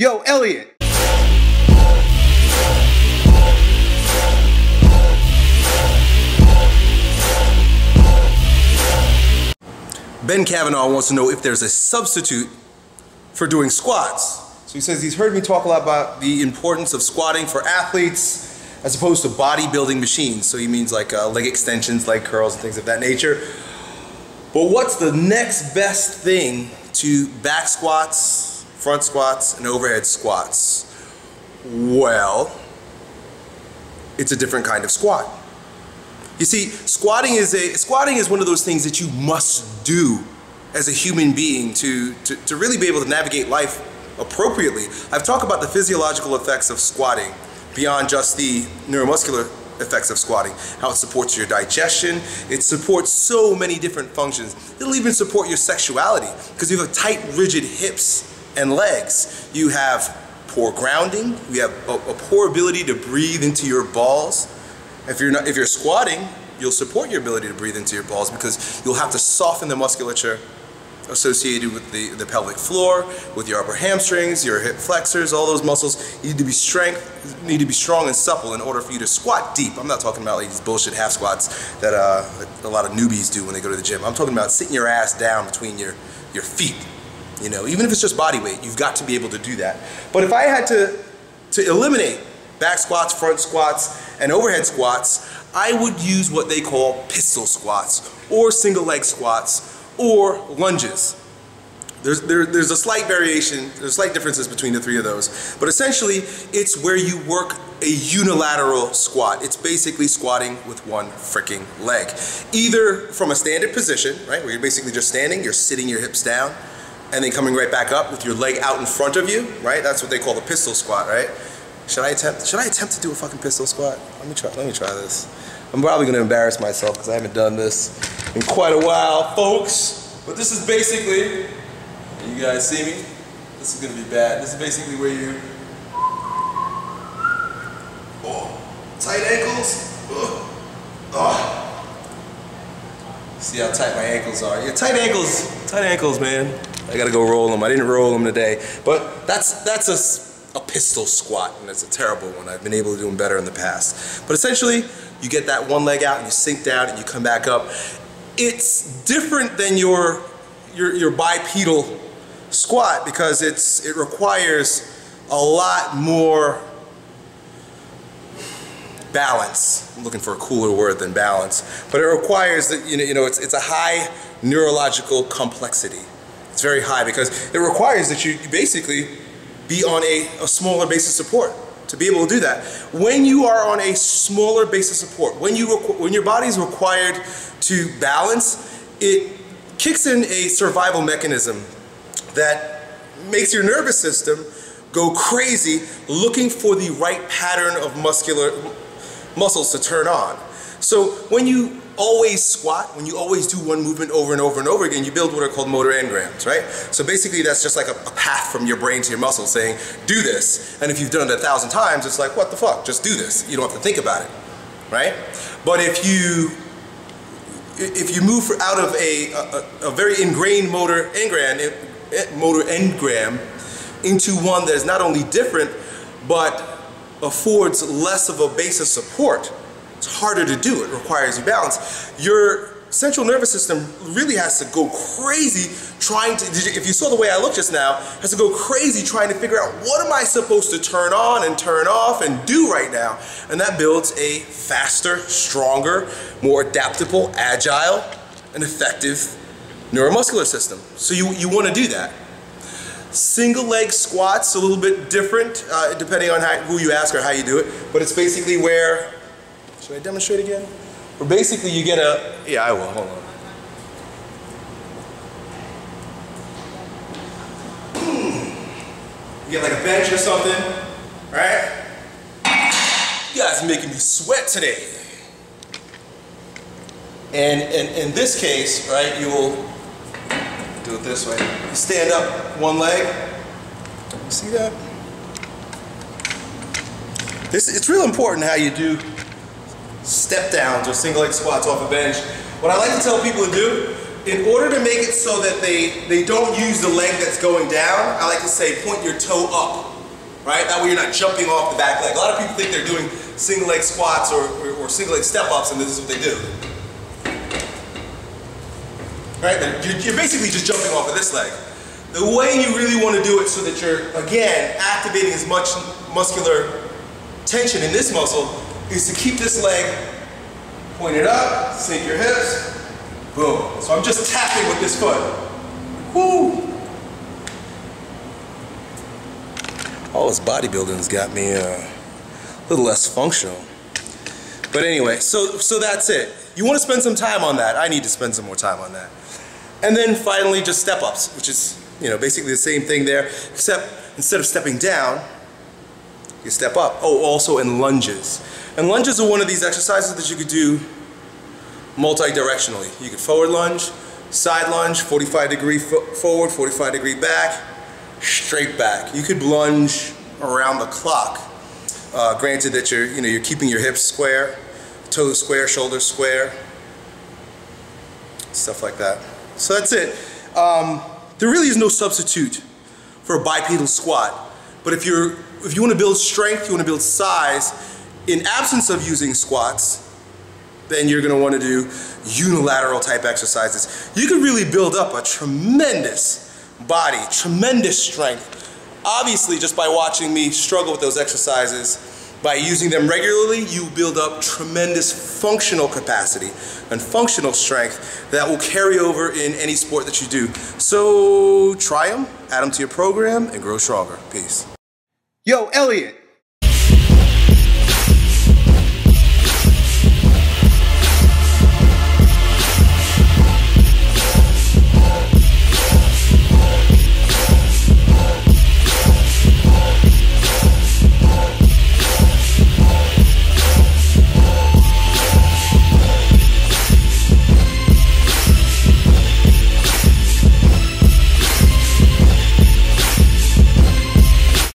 Yo, Elliot! Ben Kavanaugh wants to know if there's a substitute for doing squats. So he says he's heard me talk a lot about the importance of squatting for athletes as opposed to bodybuilding machines. So he means like leg extensions, leg curls, and things of that nature. But what's the next best thing to back squats, front squats, and overhead squats? Well, it's a different kind of squat. You see, squatting is one of those things that you must do as a human being to really be able to navigate life appropriately. I've talked about the physiological effects of squatting beyond just the neuromuscular effects of squatting, how it supports your digestion, it supports so many different functions. It'll even support your sexuality because you have tight, rigid hips and legs. You have poor grounding, you have a poor ability to breathe into your balls. If you're squatting, you'll support your ability to breathe into your balls because you'll have to soften the musculature associated with the pelvic floor, with your upper hamstrings, your hip flexors, all those muscles need to be strong and supple in order for you to squat deep. I'm not talking about like these bullshit half squats that a lot of newbies do when they go to the gym. I'm talking about sitting your ass down between your feet. You know, even if it's just body weight, you've got to be able to do that. But if I had to eliminate back squats, front squats, and overhead squats, I would use what they call pistol squats or single leg squats or lunges. There's a slight variation, there's slight differences between the three of those, but essentially it's where you work a unilateral squat. It's basically squatting with one freaking leg. Either from a standard position, right, where you're basically just standing, you're sitting your hips down, and then coming right back up with your leg out in front of you, right? That's what they call the pistol squat, right? Should I attempt to do a fucking pistol squat? Let me try this. I'm probably gonna embarrass myself because I haven't done this in quite a while, folks. But this is basically, you guys see me? This is gonna be bad. This is basically where you, tight ankles. See how tight my ankles are. Yeah, tight ankles, man. I gotta go roll them. I didn't roll them today, but that's a pistol squat, and it's a terrible one. I've been able to do them better in the past. But essentially, you get that one leg out and you sink down and you come back up. It's different than your bipedal squat because it requires a lot more balance. I'm looking for a cooler word than balance, but it requires that it's a high neurological complexity. It's very high because it requires that you basically be on a smaller base of support to be able to do that. When you are on a smaller base of support, when your body is required to balance, it kicks in a survival mechanism that makes your nervous system go crazy looking for the right pattern of muscles to turn on. So when you always squat, when you always do one movement over and over and over again, you build what are called motor engrams, right? So basically that's just like a path from your brain to your muscle saying, do this. And if you've done it 1,000 times, it's like, what the fuck, just do this. You don't have to think about it, right? But if you move out of a very ingrained motor engram into one that is not only different, but affords less of a base of support, it's harder to do. It requires you balance. Your central nervous system really has to go crazy trying to, if you saw the way I looked just now, has to go crazy trying to figure out what am I supposed to turn on and turn off and do right now. And that builds a faster, stronger, more adaptable, agile, and effective neuromuscular system. So you want to do that. Single leg squats, a little bit different depending on who you ask or how you do it, but it's basically where, should I demonstrate again? Where basically you get yeah, I will, hold on. You get like a bench or something, right? You guys are making me sweat today. And in this case, right, you will do it this way. You stand up one leg. You see that? It's real important how you do step downs or single leg squats off a bench. What I like to tell people to do in order to make it so that they don't use the leg that's going down, I like to say point your toe up, right? That way you're not jumping off the back leg. A lot of people think they're doing single leg squats or single leg step ups, and this is what they do. Right? You're basically just jumping off of this leg. The way you really want to do it so that you're, again, activating as much muscular tension in this muscle is to keep this leg pointed up, sink your hips, boom. So I'm just tapping with this foot. Woo! All this bodybuilding's got me a little less functional. But anyway, so that's it. You want to spend some time on that. I need to spend some more time on that. And then finally just step ups, which is, you know, basically the same thing there, except instead of stepping down, you step up. Oh, also in lunges. And lunges are one of these exercises that you could do multi-directionally. You could forward lunge, side lunge, 45-degree forward, 45-degree back, straight back. You could lunge around the clock. Granted that you're keeping your hips square, toes square, shoulders square, stuff like that. So that's it. There really is no substitute for a bipedal squat. But if you want to build strength, you want to build size, in absence of using squats, then you're going to want to do unilateral type exercises. You can really build up a tremendous body, tremendous strength. Obviously, just by watching me struggle with those exercises, by using them regularly, you build up tremendous functional capacity and functional strength that will carry over in any sport that you do. So try them, add them to your program, and grow stronger. Peace. Yo, Elliot.